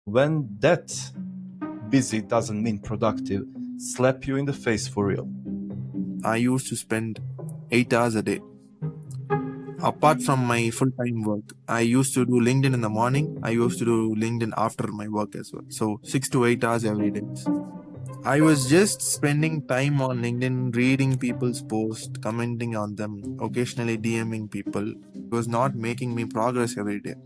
When that busy doesn't mean productive, slap you in the face for real. I used to spend 8 hours a day. Apart from my full-time work, I used to do LinkedIn in the morning. I used to do LinkedIn after my work as well. So 6 to 8 hours every day. I was just spending time on LinkedIn, reading people's posts, commenting on them, occasionally DMing people. It was not making me progress every day.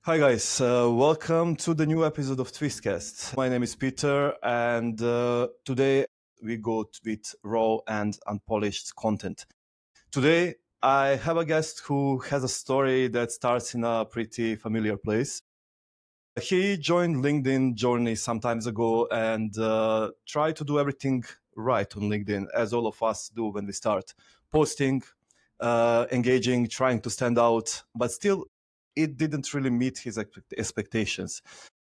Hi guys, welcome to the new episode of Twistcast. My name is Peter, and today we go with raw and unpolished content. Today I have a guest who has a story that starts in a pretty familiar place. He joined LinkedIn journey some times ago and tried to do everything right on LinkedIn, as all of us do when we start posting, engaging, trying to stand out, but still it didn't really meet his expectations.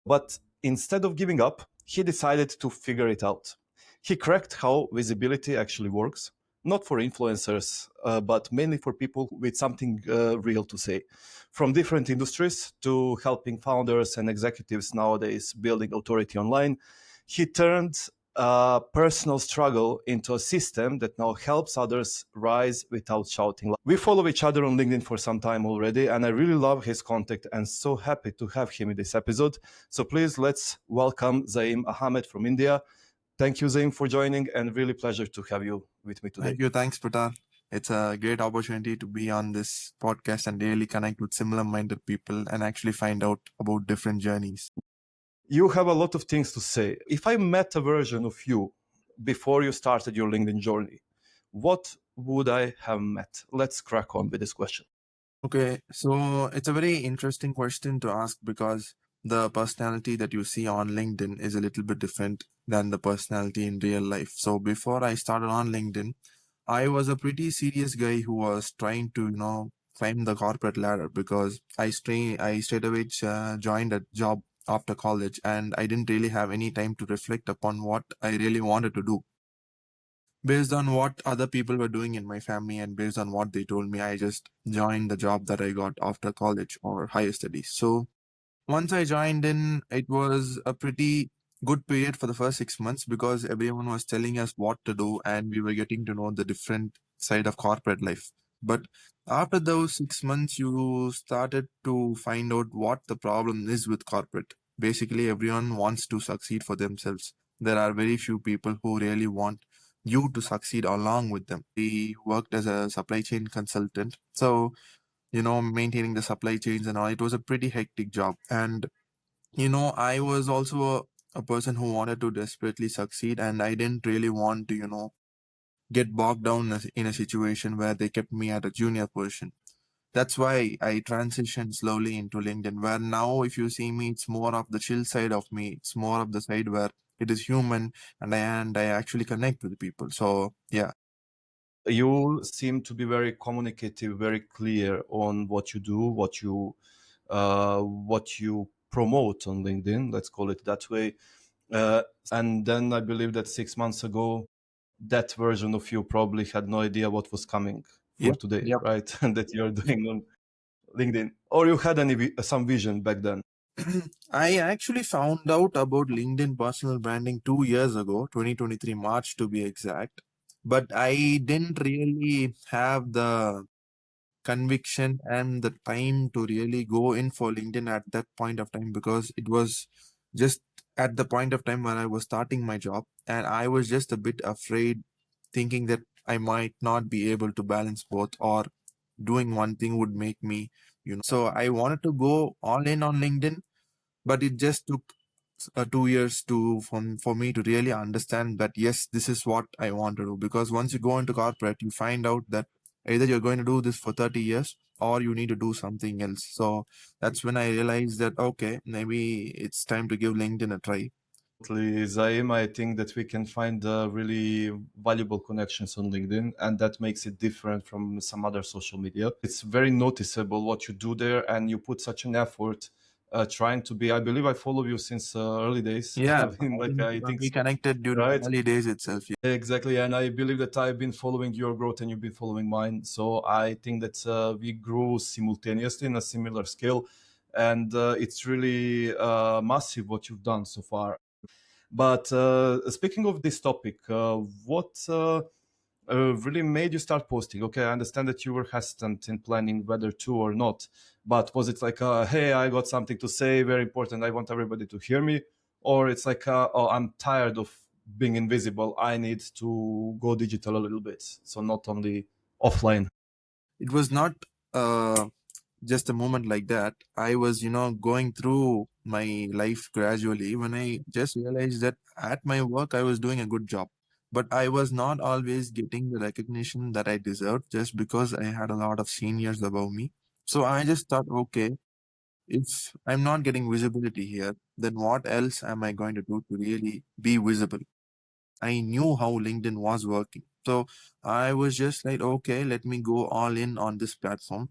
But instead of giving up, he decided to figure it out. He cracked how visibility actually works, not for influencers, but mainly for people with something real to say. From different industries to helping founders and executives nowadays building authority online, he turned a personal struggle into a system that now helps others rise without shouting. We follow each other on LinkedIn for some time already, and I really love his contact and so happy to have him in this episode. So please let's welcome Zaeem Ahamed from India. Thank you, Zaeem, for joining, and really pleasure to have you with me today. Thank you. Thanks, Peter. It's a great opportunity to be on this podcast and really connect with similar-minded people and actually find out about different journeys. You have a lot of things to say. If I met a version of you before you started your LinkedIn journey, what would I have met? Let's crack on with this question. Okay, so it's a very interesting question to ask because the personality that you see on LinkedIn is a little bit different than the personality in real life. So before I started on LinkedIn, I was a pretty serious guy who was trying to, climb the corporate ladder because I straight away joined a job after college and I didn't really have any time to reflect upon what I really wanted to do. Based on what other people were doing in my family and based on what they told me, I just joined the job that I got after college or higher studies. So once I joined in, it was a pretty good period for the first 6 months because everyone was telling us what to do and we were getting to know the different side of corporate life. But after those 6 months, you started to find out what the problem is with corporate. Basically, everyone wants to succeed for themselves. There are very few people who really want you to succeed along with them. We worked as a supply chain consultant. So maintaining the supply chains and all. It was a pretty hectic job. And, I was also a person who wanted to desperately succeed, and I didn't really want to, get bogged down in a situation where they kept me at a junior position. That's why I transitioned slowly into LinkedIn, where now, if you see me, it's more of the chill side of me. It's more of the side where it is human and I actually connect with people. So, yeah. You seem to be very communicative, very clear on what you do, what you promote on LinkedIn. Let's call it that way. And then I believe that 6 months ago, that version of you probably had no idea what was coming for Yep. today, Yep. right? And that you're doing on LinkedIn, or you had some vision back then. I actually found out about LinkedIn personal branding 2 years ago, 2023 March to be exact. But I didn't really have the conviction and the time to really go in for LinkedIn at that point of time because it was just at the point of time when I was starting my job and I was just a bit afraid, thinking that I might not be able to balance both or doing one thing would make me, So I wanted to go all in on LinkedIn, but it just took 2 years for me to really understand that yes, this is what I want to do. Because once you go into corporate, you find out that either you're going to do this for 30 years or you need to do something else. So that's when I realized that okay, maybe it's time to give LinkedIn a try. Zaeem, I think that we can find really valuable connections on LinkedIn, and that makes it different from some other social media. It's very noticeable what you do there, and you put such an effort trying to be. I believe I follow you since early days. Yeah, I mean, like I think we so, connected during right? early days itself. Exactly, and I believe that I've been following your growth and you've been following mine. So I think that we grew simultaneously in a similar scale, and it's really massive what you've done so far. But speaking of this topic, what really made you start posting? Okay, I understand that you were hesitant in planning whether to or not, but was it like, hey, I got something to say, very important, I want everybody to hear me? Or it's like, oh, I'm tired of being invisible, I need to go digital a little bit, so not only offline? It was not uh, just a moment like that. I was, going through my life gradually when I just realized that at my work I was doing a good job. But I was not always getting the recognition that I deserved just because I had a lot of seniors above me. So I just thought, okay, if I'm not getting visibility here, then what else am I going to do to really be visible? I knew how LinkedIn was working. So I was just like, okay, let me go all in on this platform.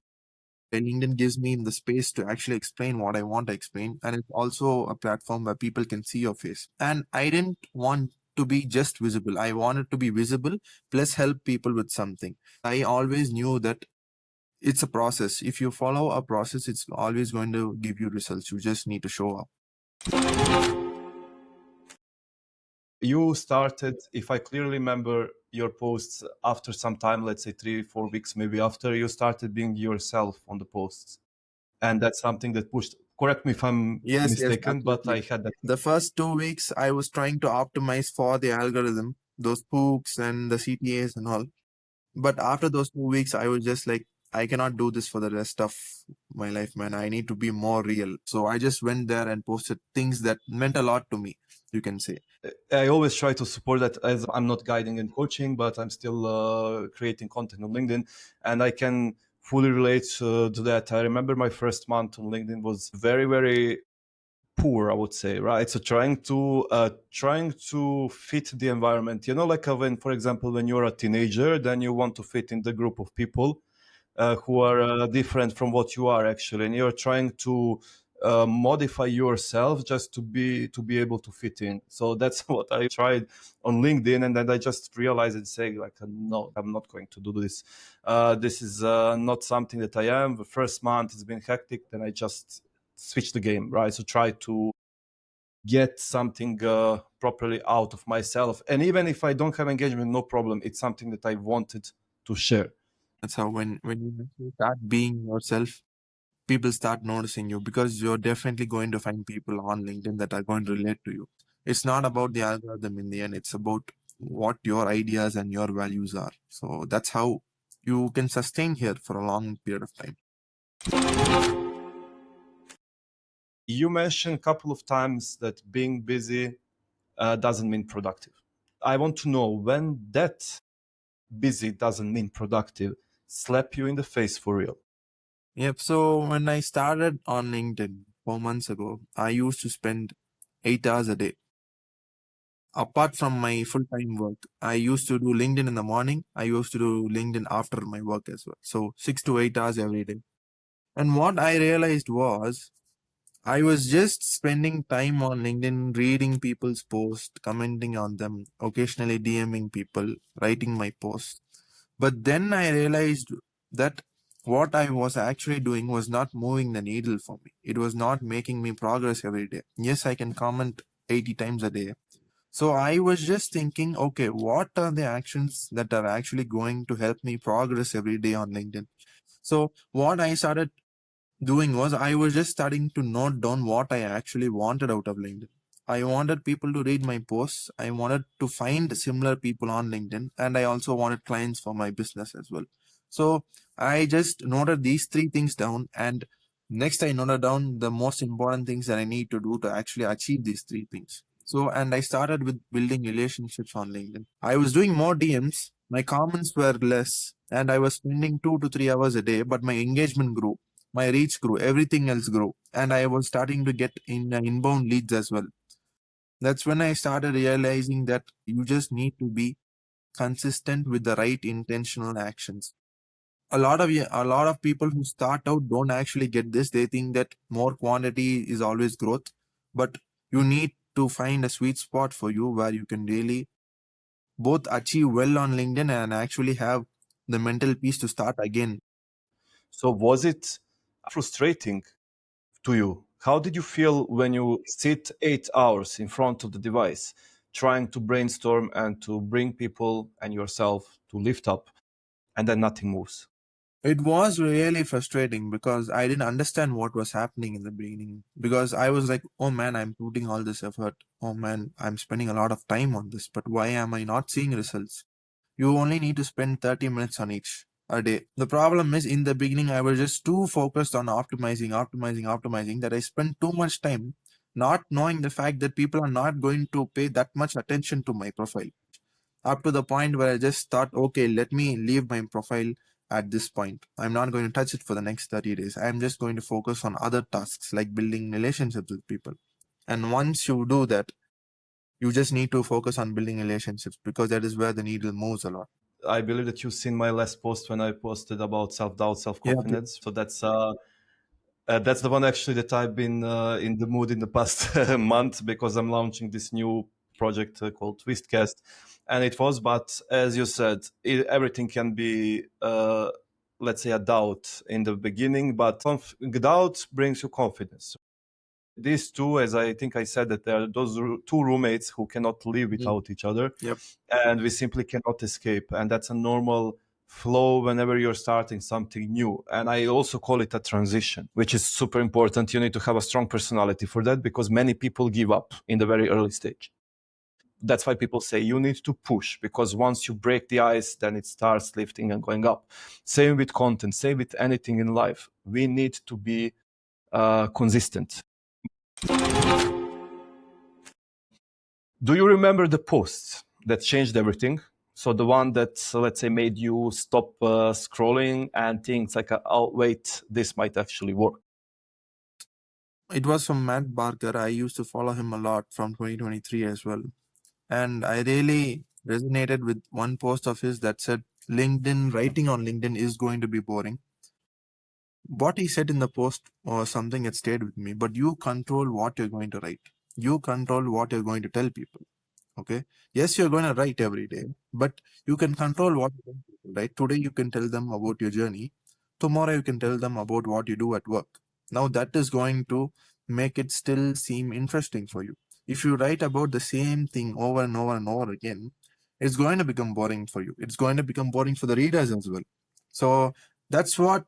And LinkedIn gives me the space to actually explain what I want to explain. And it's also a platform where people can see your face. And I didn't want to be just visible. I wanted to be visible plus help people with something. I always knew that it's a process. If you follow a process, it's always going to give you results. You just need to show up. You started, if I clearly remember your posts, after some time, let's say 3 4 weeks maybe after, you started being yourself on the posts, and that's something that pushed. Correct me if I'm Yes, mistaken, but I absolutely. had that. The first 2 weeks, I was trying to optimize for the algorithm, those hooks and the CTAs and all. But after those 2 weeks, I was just like, I cannot do this for the rest of my life, man. I need to be more real. So I just went there and posted things that meant a lot to me, you can say. I always try to support that, as I'm not guiding and coaching, but I'm still creating content on LinkedIn, and I can fully relate to that. I remember my first month on LinkedIn was very, very poor, I would say, right? So trying to fit the environment, like when, for example, when you're a teenager, then you want to fit in the group of people who are different from what you are actually, and you're trying to modify yourself just to be able to fit in. So that's what I tried on LinkedIn, and then I just realized and saying like, no, I'm not going to do this. This is not something that I am. The first month has been hectic, then I just switched the game, right? So try to get something properly out of myself, and even if I don't have engagement, no problem, it's something that I wanted to share. That's how when you actually start being yourself, people start noticing you because you're definitely going to find people on LinkedIn that are going to relate to you. It's not about the algorithm in the end, it's about what your ideas and your values are. So that's how you can sustain here for a long period of time. You mentioned a couple of times that being busy doesn't mean productive. I want to know when that busy doesn't mean productive slap you in the face for real. Yep. So when I started on LinkedIn 4 months ago, I used to spend 8 hours a day. Apart from my full time work, I used to do LinkedIn in the morning. I used to do LinkedIn after my work as well. So 6 to 8 hours every day. And what I realized was I was just spending time on LinkedIn, reading people's posts, commenting on them, occasionally DMing people, writing my posts. But then I realized that what I was actually doing was not moving the needle for me. It was not making me progress every day. Yes, I can comment 80 times a day. So I was just thinking, okay, what are the actions that are actually going to help me progress every day on LinkedIn? So what I started doing was I was just starting to note down what I actually wanted out of LinkedIn. I wanted people to read my posts. I wanted to find similar people on LinkedIn, and I also wanted clients for my business as well. So I just noted these three things down, and next I noted down the most important things that I need to do to actually achieve these three things. So, and I started with building relationships on LinkedIn. I was doing more DMs, my comments were less, and I was spending 2 to 3 hours a day, but my engagement grew, my reach grew, everything else grew, and I was starting to get in inbound leads as well. That's when I started realizing that you just need to be consistent with the right intentional actions. A lot of people who start out don't actually get this. They think that more quantity is always growth, but you need to find a sweet spot for you where you can really both achieve well on LinkedIn and actually have the mental peace to start again. So was it frustrating to you? How did you feel when you sit 8 hours in front of the device, trying to brainstorm and to bring people and yourself to lift up, and then nothing moves? It was really frustrating because I didn't understand what was happening in the beginning. Because I was like, oh man, I'm putting all this effort. Oh man, I'm spending a lot of time on this, but why am I not seeing results? You only need to spend 30 minutes on each a day. The problem is in the beginning, I was just too focused on optimizing that I spent too much time not knowing the fact that people are not going to pay that much attention to my profile. Up to the point where I just thought, okay, let me leave my profile at this point. I'm not going to touch it for the next 30 days. I'm just going to focus on other tasks like building relationships with people. And once you do that, you just need to focus on building relationships because that is where the needle moves a lot. I believe that you've seen my last post when I posted about self-doubt, Yeah. self-confidence. So that's the one actually that I've been in the mood in the past month, because I'm launching this new project called Twistcast, and it was. But as you said, everything can be, let's say, a doubt in the beginning, but doubt brings you confidence. These two, as I think I said, that there are those two roommates who cannot live without each other, Yep. and we simply cannot escape. And that's a normal flow whenever you're starting something new. And I also call it a transition, which is super important. You need to have a strong personality for that, because many people give up in the very early stage. That's why people say you need to push, because once you break the ice, then it starts lifting and going up. Same with content, same with anything in life. We need to be consistent. Do you remember the post that changed everything? So the one that, let's say, made you stop scrolling and think like, oh wait, this might actually work. It was from Matt Barker. I used to follow him a lot from 2023 as well. And I really resonated with one post of his that said, LinkedIn, writing on LinkedIn is going to be boring. What he said in the post was something that stayed with me, but you control what you're going to write. You control what you're going to tell people. Okay. Yes, you're going to write every day, but you can control what you tell people, right? Today, you can tell them about your journey. Tomorrow, you can tell them about what you do at work. Now, that is going to make it still seem interesting for you. If you write about the same thing over and over and over again, it's going to become boring for you. It's going to become boring for the readers as well. So that's what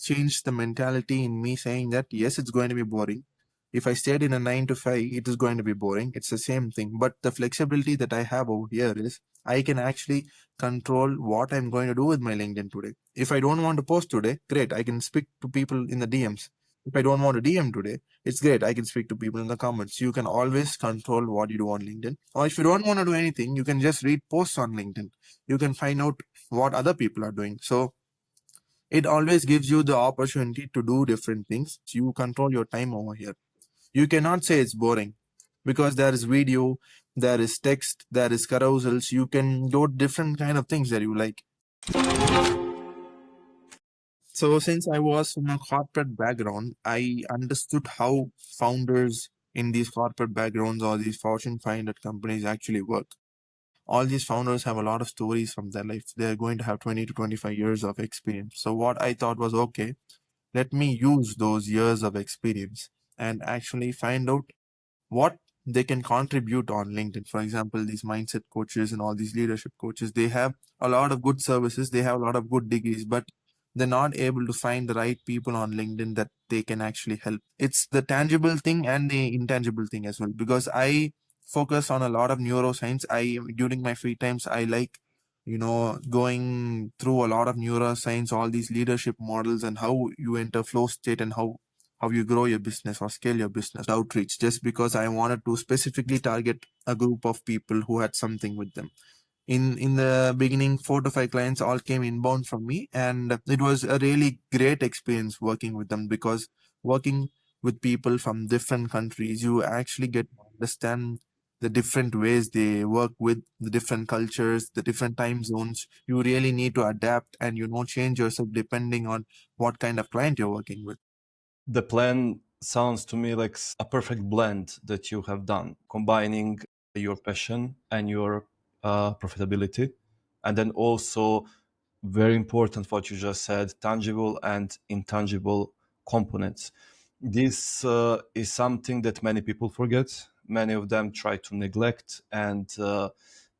changed the mentality in me, saying that yes, it's going to be boring. If I stayed in a 9 to 5, it is going to be boring. It's the same thing. But the flexibility that I have over here is I can actually control what I'm going to do with my LinkedIn today. If I don't want to post today, great. I can speak to people in the DMs. If I don't want to DM today, it's great. I can speak to people in the comments. You can always control what you do on LinkedIn. Or if you don't want to do anything, you can just read posts on LinkedIn. You can find out what other people are doing. So it always gives you the opportunity to do different things. You control your time over here. You cannot say it's boring because there is video, there is text, there is carousels. You can do different kind of things that you like. So since I was from a corporate background, I understood how founders in these corporate backgrounds or these Fortune 500 companies actually work. All these founders have a lot of stories from their life. They're going to have 20 to 25 years of experience. So what I thought was, okay, let me use those years of experience and actually find out what they can contribute on LinkedIn. For example, these mindset coaches and all these leadership coaches, they have a lot of good services, they have a lot of good degrees, but they're not able to find the right people on LinkedIn that they can actually help. It's the tangible thing and the intangible thing as well, because I focus on a lot of neuroscience. I during my free times, I like going through a lot of neuroscience, all these leadership models and how you enter flow state and how you grow your business or scale your business outreach, just because I wanted to specifically target a group of people who had something with them. In the beginning, 4 to 5 clients all came inbound from me, and it was a really great experience working with them, because working with people from different countries, you actually get to understand the different ways they work with, the different cultures, the different time zones. You really need to adapt and, change yourself depending on what kind of client you're working with. The plan sounds to me like a perfect blend that you have done, combining your passion and your profitability. And then also, very important what you just said, tangible and intangible components. This is something that many people forget. Many of them try to neglect, and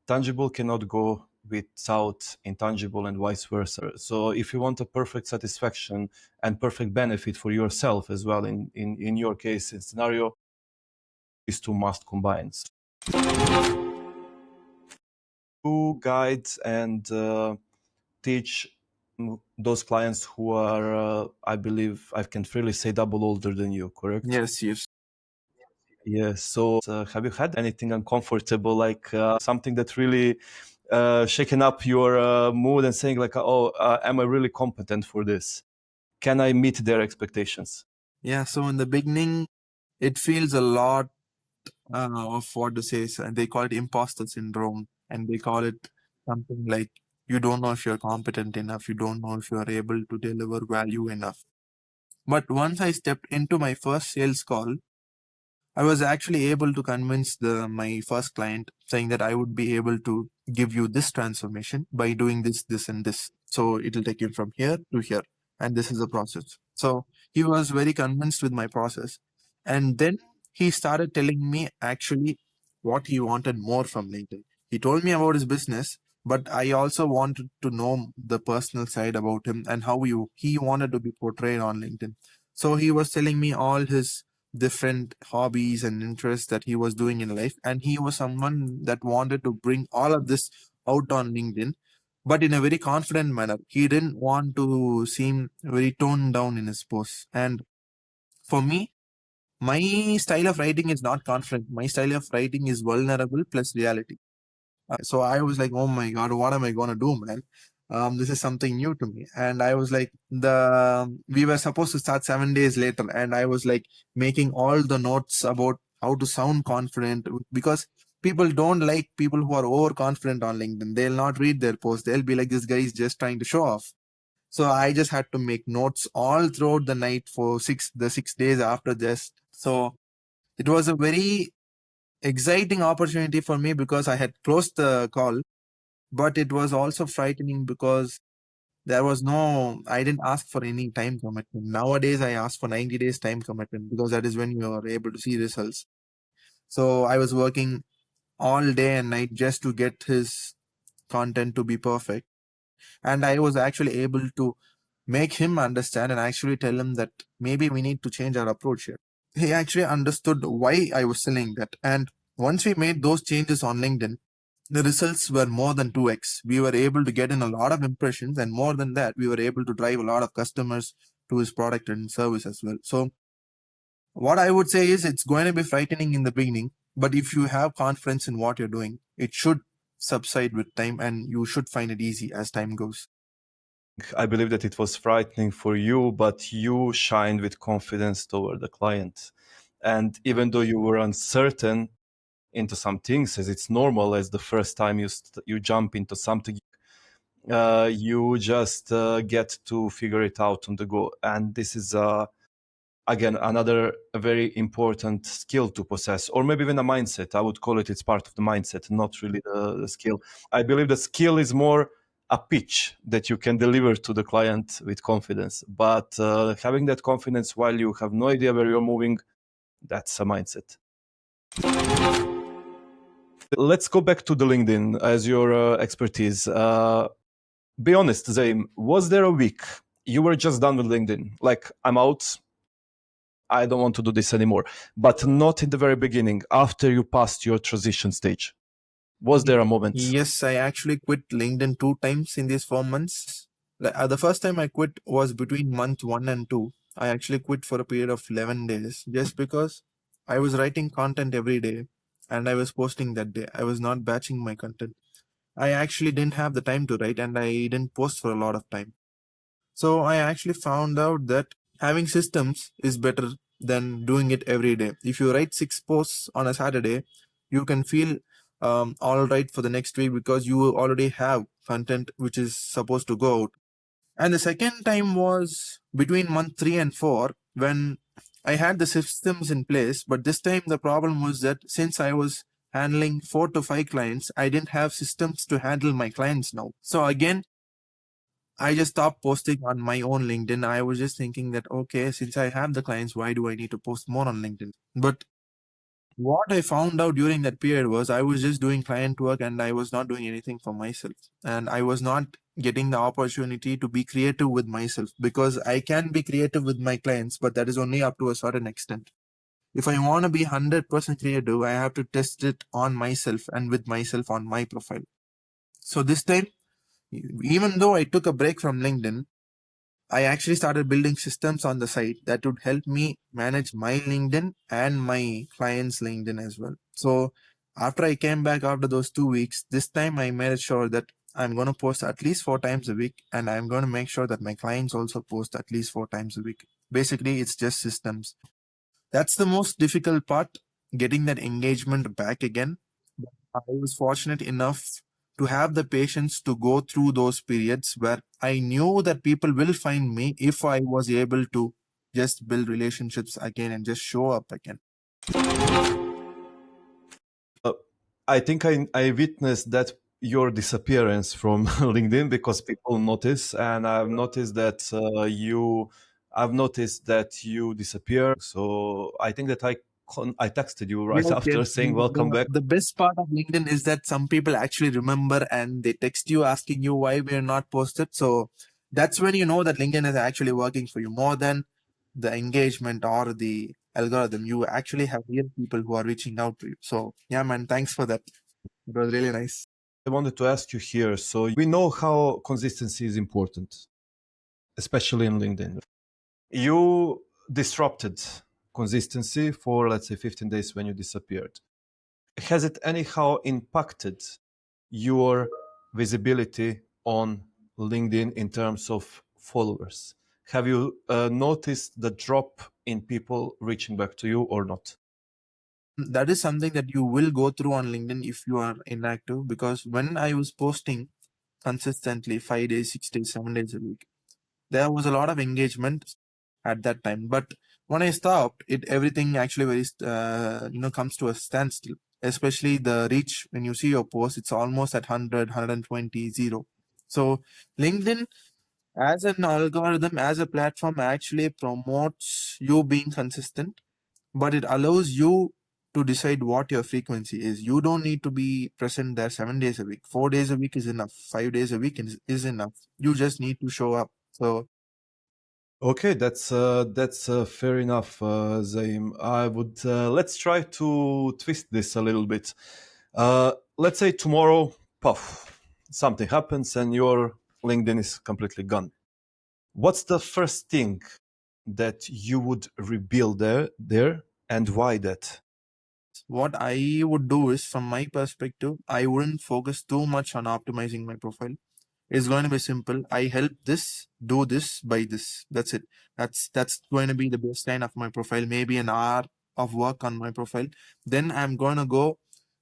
tangible cannot go without intangible and vice versa. So if you want a perfect satisfaction and perfect benefit for yourself as well, in your case, in scenario, these two must combine. To guide and teach those clients who are, I believe, I can fairly say double older than you, correct? Yes, yes. Yes. So, have you had anything uncomfortable, like something that really shaken up your mood and saying like, "Oh, am I really competent for this? Can I meet their expectations?" Yeah, so in the beginning, it feels a lot of what to say. So they call it imposter syndrome, and they call it something like you don't know if you're competent enough, you don't know if you're able to deliver value enough. But once I stepped into my first sales call, I was actually able to convince my first client saying that I would be able to give you this transformation by doing this, this, and this. So it'll take you from here to here. And this is the process. So he was very convinced with my process. And then he started telling me actually what he wanted more from LinkedIn. He told me about his business, but I also wanted to know the personal side about him and how he wanted to be portrayed on LinkedIn. So he was telling me all his different hobbies and interests that he was doing in life. And he was someone that wanted to bring all of this out on LinkedIn, but in a very confident manner. He didn't want to seem very toned down in his posts. And for me, my style of writing is not confident. My style of writing is vulnerable plus reality. So I was like, oh my God, what am I going to do, man? This is something new to me. And I was like, we were supposed to start 7 days later. And I was like making all the notes about how to sound confident, because people don't like people who are overconfident on LinkedIn. They'll not read their posts. They'll be like, this guy is just trying to show off. So I just had to make notes all throughout the night for the 6 days after this. So it was a very exciting opportunity for me because I had closed the call, but it was also frightening because I didn't ask for any time commitment. Nowadays, I ask for 90 days time commitment because that is when you are able to see results. So I was working all day and night just to get his content to be perfect. And I was actually able to make him understand and actually tell him that maybe we need to change our approach here. He actually understood why I was selling that. And once we made those changes on LinkedIn, the results were more than 2x. We were able to get in a lot of impressions, and more than that, we were able to drive a lot of customers to his product and service as well. So, what I would say is it's going to be frightening in the beginning, but if you have confidence in what you're doing, it should subside with time and you should find it easy as time goes. I believe that it was frightening for you, but you shined with confidence toward the client. And even though you were uncertain into some things, as it's normal, as the first time you jump into something, you just get to figure it out on the go. And this is again another very important skill to possess, or maybe even a mindset. I would call it, it's part of the mindset, not really the skill. I believe the skill is more a pitch that you can deliver to the client with confidence, but having that confidence while you have no idea where you're moving, that's a mindset. Let's go back to the LinkedIn as your expertise. Be honest, Zaeem, was there a week you were just done with LinkedIn, like, I'm out, I don't want to do this anymore, but not in the very beginning, after you passed your transition stage? Was there a moment? Yes, I actually quit LinkedIn 2 times in these 4 months. The first time I quit was between month 1 and 2. I actually quit for a period of 11 days just because I was writing content every day and I was posting that day. I was not batching my content. I actually didn't have the time to write and I didn't post for a lot of time. So I actually found out that having systems is better than doing it every day. If you write 6 posts on a Saturday, you can feel all right for the next week because you already have content which is supposed to go out. And the second time was between month 3 and 4 when I had the systems in place. But this time the problem was that since I was handling 4 to 5 clients, I didn't have systems to handle my clients now. So again, I just stopped posting on my own LinkedIn. I was just thinking that, okay, since I have the clients, why do I need to post more on LinkedIn? But what I found out during that period was I was just doing client work and I was not doing anything for myself. And I was not getting the opportunity to be creative with myself because I can be creative with my clients, but that is only up to a certain extent. If I want to be 100% creative, I have to test it on myself and with myself on my profile. So this time, even though I took a break from LinkedIn, I actually started building systems on the site that would help me manage my LinkedIn and my client's LinkedIn as well. So after I came back after those 2 weeks, this time I made sure that I'm going to post at least 4 times a week, and I'm going to make sure that my clients also post at least 4 times a week. Basically, it's just systems. That's the most difficult part, getting that engagement back again. I was fortunate enough to have the patience to go through those periods where I knew that people will find me if I was able to just build relationships again and just show up again. I think I witnessed that your disappearance from LinkedIn because people notice, and I've noticed that you disappear. So I think that I texted you right Yes, after yes. saying welcome back. The best part of LinkedIn is that some people actually remember and they text you asking you why we're not posted. So that's when you know that LinkedIn is actually working for you more than the engagement or the algorithm. You actually have real people who are reaching out to you. So yeah, man, thanks for that. It was really nice. I wanted to ask you here. So we know how consistency is important, especially in LinkedIn. You disrupted consistency for, let's say, 15 days when you disappeared. Has it anyhow impacted your visibility on LinkedIn in terms of followers? Have you noticed the drop in people reaching back to you or not? That is something that you will go through on LinkedIn if you are inactive, because when I was posting consistently 5 days, 6 days, 7 days a week, there was a lot of engagement at that time. But when I stopped, it everything actually comes to a standstill. Especially the reach, when you see your post, it's almost at 100, 120, 0. So LinkedIn as an algorithm, as a platform, actually promotes you being consistent, but it allows you to decide what your frequency is. You don't need to be present there 7 days a week. 4 days a week is enough. 5 days a week is enough. You just need to show up. So Okay, that's fair enough, Zaeem. I would let's try to twist this a little bit. Let's say tomorrow, puff, something happens and your LinkedIn is completely gone. What's the first thing that you would rebuild there and why that? what I would do is, from my perspective, I wouldn't focus too much on optimizing my profile. It's going to be simple. I help this, do this, by this. That's it. That's going to be the baseline of my profile. Maybe an hour of work on my profile. Then I'm going to go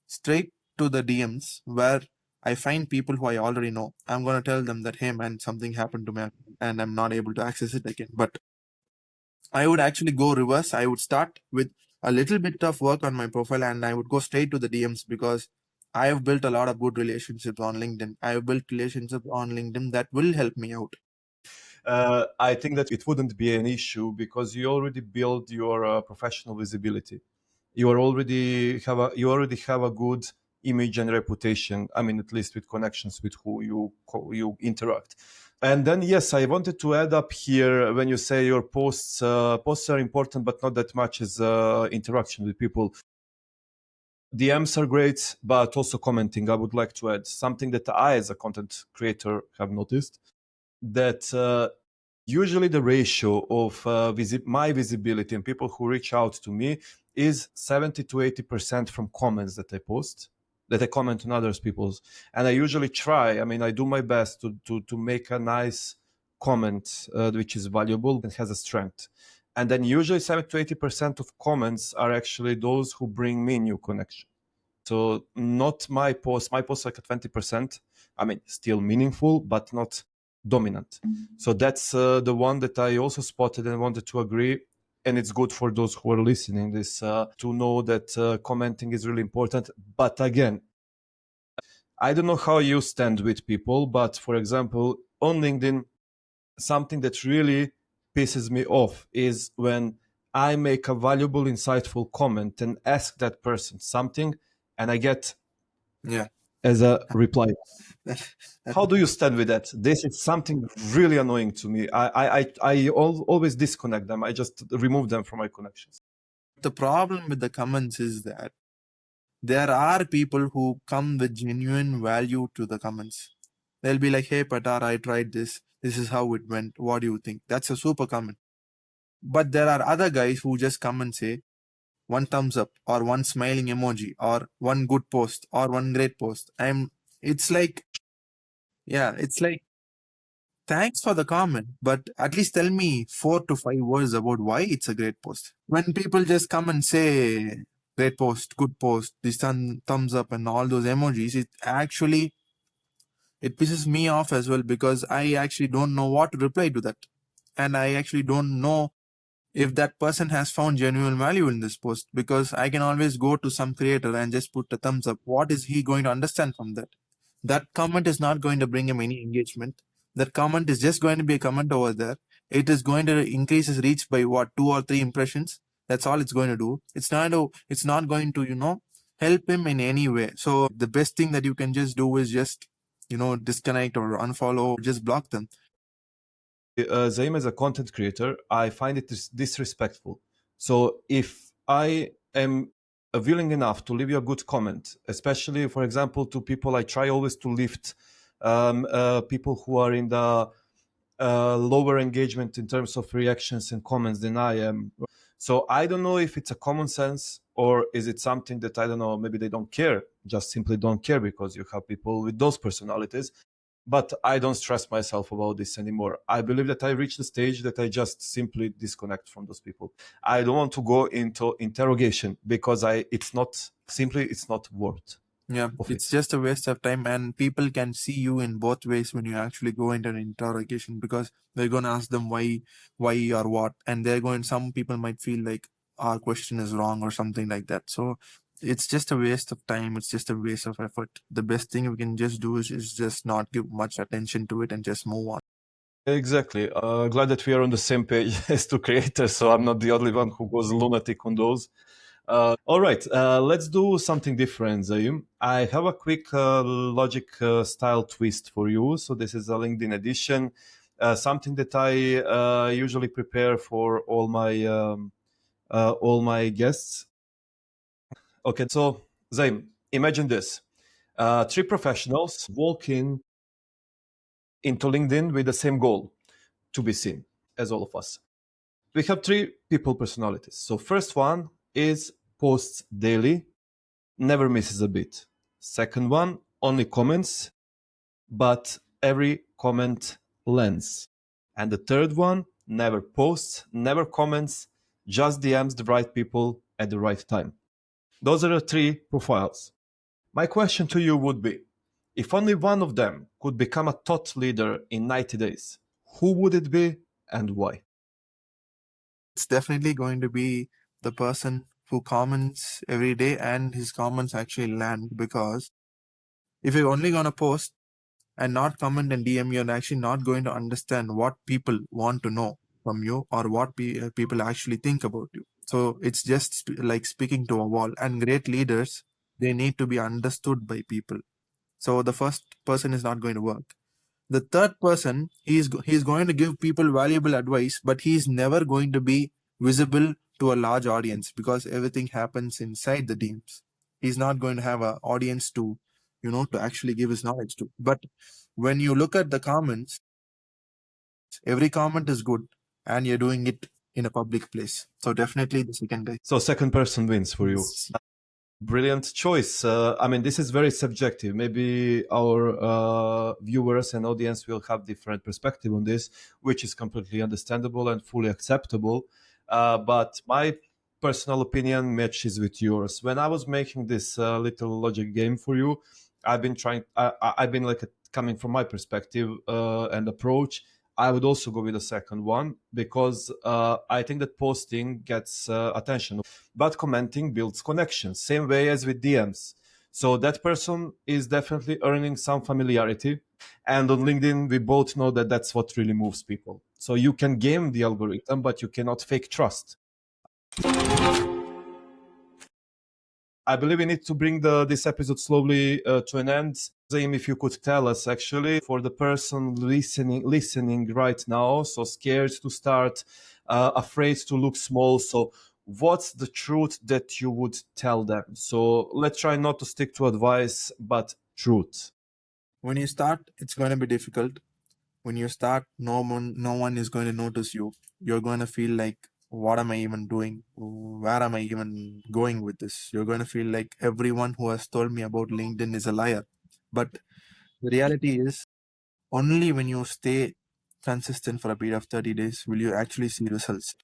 straight to the DMs where I find people who I already know. I'm going to tell them that, hey man, something happened to me and I'm not able to access it again. But I would actually go reverse. I would start with a little bit of work on my profile and I would go straight to the DMs, because I have built a lot of good relationships on LinkedIn. I have built relationships on LinkedIn that will help me out. I think that it wouldn't be an issue because you already build your professional visibility. You already have a good image and reputation. I mean, at least with connections with who you interact. And then yes, I wanted to add up here when you say your posts are important, but not that much as interaction with people. DMs are great, but also commenting. I would like to add something that I, as a content creator, have noticed that usually the ratio of my visibility and people who reach out to me is 70 to 80% from comments that I post, that I comment on others people's. And I usually try, I mean, I do my best to make a nice comment which is valuable and has a strength. And then usually 70 to 80% of comments are actually those who bring me new connection. So not my post. My post like a 20%. I mean, still meaningful, but not dominant. So that's the one that I also spotted and wanted to agree. And it's good for those who are listening this to know that commenting is really important. But again, I don't know how you stand with people, but for example, on LinkedIn, something that really pisses me off is when I make a valuable, insightful comment and ask that person something, and I get Yeah. as a reply. That- How do you stand with that? This is something really annoying to me. I always disconnect them. I just remove them from my connections. the problem with the comments is that there are people who come with genuine value to the comments. They'll be like, "Hey, Patar, I tried this. This is how it went. What do you think?" That's a super comment. But there are other guys who just come and say one thumbs up or one smiling emoji or one good post or one great post. It's like, yeah, it's like, thanks for the comment, but at least tell me 4 to 5 words about why it's a great post. When people just come and say great post, good post, this thumbs up and all those emojis, it pisses me off as well because I actually don't know what to reply to that. And I actually don't know if that person has found genuine value in this post because I can always go to some creator and just put a thumbs up. What is he going to understand from that? That comment is not going to bring him any engagement. That comment is just going to be a comment over there. It is going to increase his reach by what, 2 or 3 impressions. That's all it's going to do. It's not going to, help him in any way. So the best thing that you can just do is just, disconnect or unfollow, just block them. Zaeem, as a content creator, I find it disrespectful. So if I am willing enough to leave you a good comment, especially, for example, to people, I try always to lift people who are in the lower engagement in terms of reactions and comments than I am. So I don't know if it's a common sense or is it something that I don't know, maybe they don't care, just simply don't care because you have people with those personalities. But I don't stress myself about this anymore. I believe that I reached the stage that I just simply disconnect from those people. I don't want to go into interrogation because it's not worth Yeah, of it's it. just a waste of time, and people can see you in both ways when you actually go into an interrogation because they're going to ask them why or what, and they're going. Some people might feel like our question is wrong or something like that. So it's just a waste of time. It's just a waste of effort. The best thing we can just do is just not give much attention to it and just move on. Exactly. Glad that we are on the same page as two creators, so I'm not the only one who goes lunatic on those. All right, let's do something different, Zaeem. I have a quick logic style twist for you. So this is a LinkedIn edition, something that I usually prepare for all my guests. Okay, so Zaeem, imagine this: three professionals walk into LinkedIn with the same goal to be seen as all of us. We have three people personalities. So first one is posts daily, never misses a beat. Second one only comments, but every comment lands. And the third one never posts, never comments, just DMs the right people at the right time. Those are the three profiles. My question to you would be, if only one of them could become a thought leader in 90 days, who would it be and why? It's definitely going to be the person who comments every day and his comments actually land because if you're only going to post and not comment and DM, you're actually not going to understand what people want to know from you or what people actually think about you. So it's just like speaking to a wall. And great leaders, they need to be understood by people. So the first person is not going to work. The third person, he's going to give people valuable advice, but he's never going to be visible to a large audience because everything happens inside the teams. He's not going to have an audience to, to actually give his knowledge to. But when you look at the comments, every comment is good, and you're doing it in a public place. So definitely the second guy. So second person wins for you. Yes. Brilliant choice. I mean, this is very subjective. Maybe our viewers and audience will have different perspective on this, which is completely understandable and fully acceptable. But my personal opinion matches with yours. When I was making this little logic game for you, I've been trying. I've been like coming from my perspective and approach. I would also go with the second one because I think that posting gets attention, but commenting builds connections. Same way as with DMs. So that person is definitely earning some familiarity. And on LinkedIn, we both know that that's what really moves people. So you can game the algorithm, but you cannot fake trust. I believe we need to bring this episode slowly to an end. Zaeem, if you could tell us actually, for the person listening right now, so scared to start, afraid to look small. So what's the truth that you would tell them? So let's try not to stick to advice, but truth. When you start, it's going to be difficult. When you start, no one is going to notice you. You're going to feel like, what am I even doing? Where am I even going with this? You're going to feel like everyone who has told me about LinkedIn is a liar. But the reality is, only when you stay consistent for a period of 30 days will you actually see results.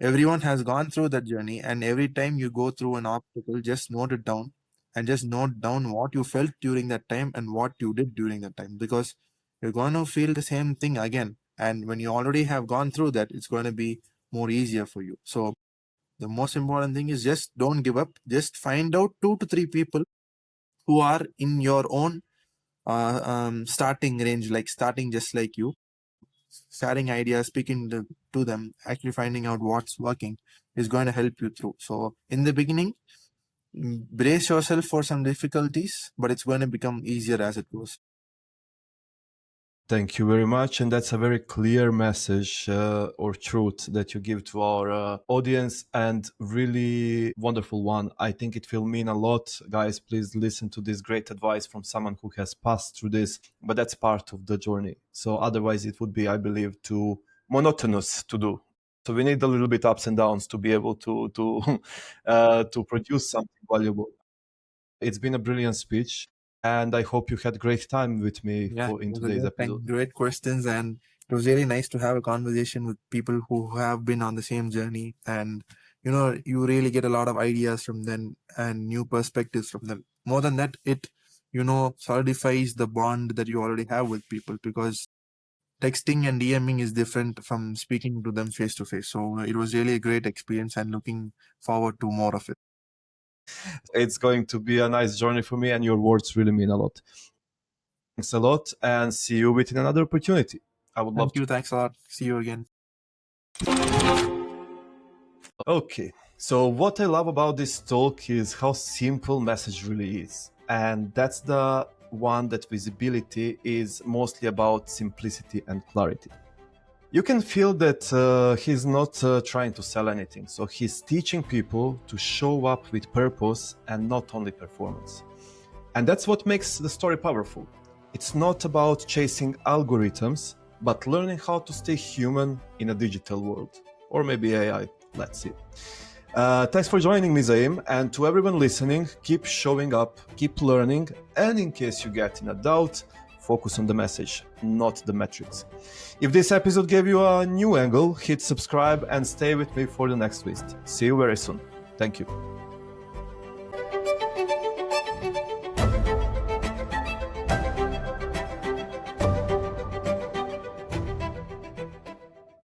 Everyone has gone through that journey, and every time you go through an obstacle, just note it down and just note down what you felt during that time and what you did during that time, because you're going to feel the same thing again. And when you already have gone through that, it's going to be more easier for you. So the most important thing is just don't give up. Just find out 2 to 3 people who are in your own starting range, like starting just like you, sharing ideas, speaking to them, actually finding out what's working is going to help you through. So in the beginning, brace yourself for some difficulties, but it's going to become easier as it goes. Thank you very much. And that's a very clear message or truth that you give to our audience, and really wonderful one. I think it will mean a lot. Guys, please listen to this great advice from someone who has passed through this, but that's part of the journey. So otherwise it would be, I believe, too monotonous to do. So we need a little bit ups and downs to be able to to produce something valuable. It's been a brilliant speech, and I hope you had great time with me Yeah, in it was a today's great episode. time, great questions, and it was really nice to have a conversation with people who have been on the same journey. And you really get a lot of ideas from them and new perspectives from them. More than that, it solidifies the bond that you already have with people, because texting and DMing is different from speaking to them face to face. So it was really a great experience, and looking forward to more of it. It's going to be a nice journey for me, and your words really mean a lot. Thanks a lot, and see you with another opportunity. I would love Thank you. Thanks a lot. See you again. Okay, so what I love about this talk is how simple message really is. And that's the one that visibility is mostly about simplicity and clarity. You can feel that he's not trying to sell anything. So he's teaching people to show up with purpose and not only performance. And that's what makes the story powerful. It's not about chasing algorithms, but learning how to stay human in a digital world. Or maybe AI, let's see. Thanks for joining me, Zaeem. And to everyone listening, keep showing up, keep learning, and in case you get in a doubt, focus on the message, not the metrics. If this episode gave you a new angle, hit subscribe and stay with me for the next twist. See you very soon. Thank you.